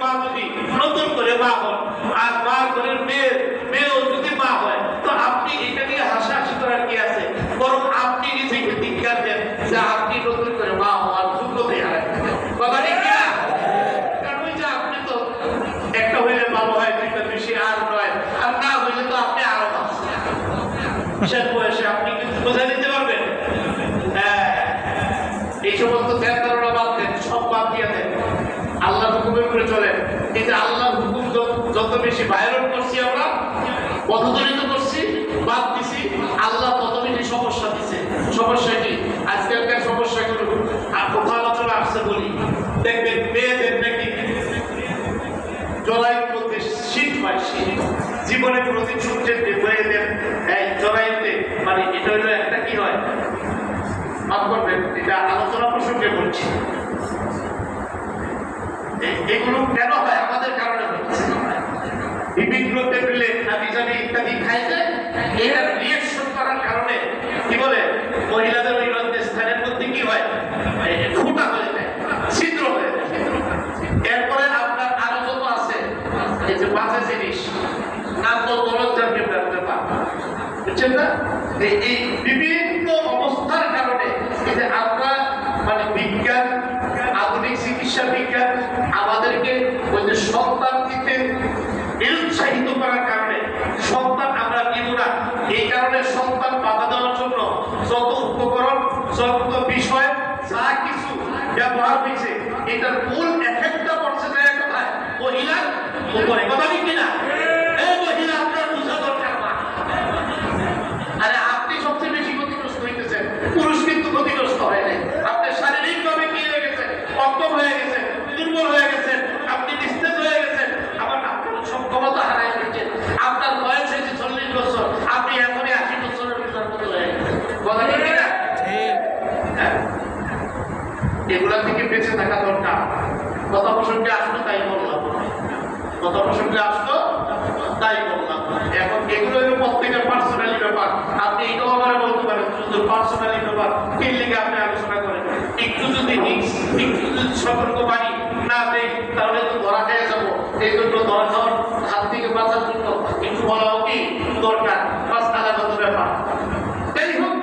মা যদি নতুন করে মা হন আর মা ঘরের মেয়েও যদি মা হয়, তো আপনি এটা নিয়ে হাসাহাসি করার কি আছে? বরং আপনি নিজেকে ধিক্কার দেন যে আপনি নতুন করে মা হওয়ার যোগ্যতাই হারাচ্ছেন। বাবা ঠিক না? কারণ ওই যে আপনি তো একটা হইলে ভালো হয়, দুইটা বেশি আর নয়, আর না হইলে তো আপনি আরো বিশেষ বয়সে আপনি কিন্তু বোঝাই দিতে পারবেন। হ্যাঁ, এই সমস্ত ধ্যান-ধারণা বাদ দেন, সব বাদ দিয়ে দেন, আল্লাহর হুকুমের উপরে চলেন। এই যে আল্লাহর হুকুম যত বেশি ভায়োলেট করছি, আমরা পথদলিত করছি, বাদ দিছি, আল্লাহ তত বেশি সমস্যা দিচ্ছে। সমস্যা কি? আজকালকার সমস্যাগুলো আর কোথাও আলোচনা আসছে বলি, দেখবেন মেয়েদের নাকি জরায়ুর মধ্যে শীত হয়, শীত জীবনে প্রতিদিন সূর্যের মেয়েদের এই জরায়ুতে, মানে এটা হলো একটা কি হয়, মাফ করবেন, এটা আলোচনা প্রসঙ্গে বলছি। এগুলো কেন হয়? আমাদের কারণে হচ্ছে। বিভিন্ন টেবিলে হাবি-জাবি ইত্যাদি খাইতে এটার রিঅ্যাকশন করার কারণে কি বলে, মহিলাদের ওই স্থানের মধ্যে কি হয়, ফুটা হয়ে যায়, ছিদ্র হয়ে যায়। এরপরে আপনার আরো যত আছে এই যে বাজে জিনিস, নাম তো দরজার ব্যাপার, বুঝছেন না? এই বিভিন্ন অবস্থার কারণে এই যে আমরা মানে বিজ্ঞান, আধুনিক চিকিৎসা বিজ্ঞান আমাদেরকে ওই যে সন্তান দিতে নিরুৎসাহিত করার কারণে সন্তান আমরা দিব না। এই কারণে সন্তান বাধা দেওয়ার জন্য যত উপকরণ, যত বিষয়, যা কিছু ব্যবহার হয়েছে, এটার মূল এফেক্টটা পড়ছে যায় কোথায়? মহিলার উপরে। কথা ঠিক কিনা? এই মহিলা আপনার বোঝা দরকার না। আরে আপনি সবচেয়ে বেশি ক্ষতিগ্রস্ত হইতেছেন, পুরুষ কিন্তু ক্ষতিগ্রস্ত হয় নাই। আপনি শারীরিকভাবে কি হয়ে গেছেন? অক্ষম হয়ে গেছেন, দুর্বল হয়ে গেছেন, আপনি নিস্তেজ হয়ে গেছেন, আবার আপনার সক্ষমতা হারাই ফেলছেন। আপনার বয়স হয়েছে 40 বছর, আপনি এখনই 80 বছরের ভিতর মতো হয়ে গেছেন। কথা ঠিক কিনা? এগুলা থেকে বেঁচে থাকা দরকার। কথা প্রসঙ্গে আসলো তাই বললাম, কথা প্রসঙ্গে আসলো তাই বললাম। এখন এগুলো হলো প্রত্যেকের পার্সোনালি ব্যাপার। আপনি এটাও আমার বলতে পারেন শুধু পার্সোনালি ব্যাপার, কি লিগে আপনি আলোচনা করেন। একটু যদি সতর্কবাণী না দেই তাহলে তো ধরা খেয়ে যাবো। এই জন্য ধরা খাওয়ার হাত থেকে বাঁচার জন্য একটু বলাও কি দরকার, আলাদা ব্যাপার। যাই হোক,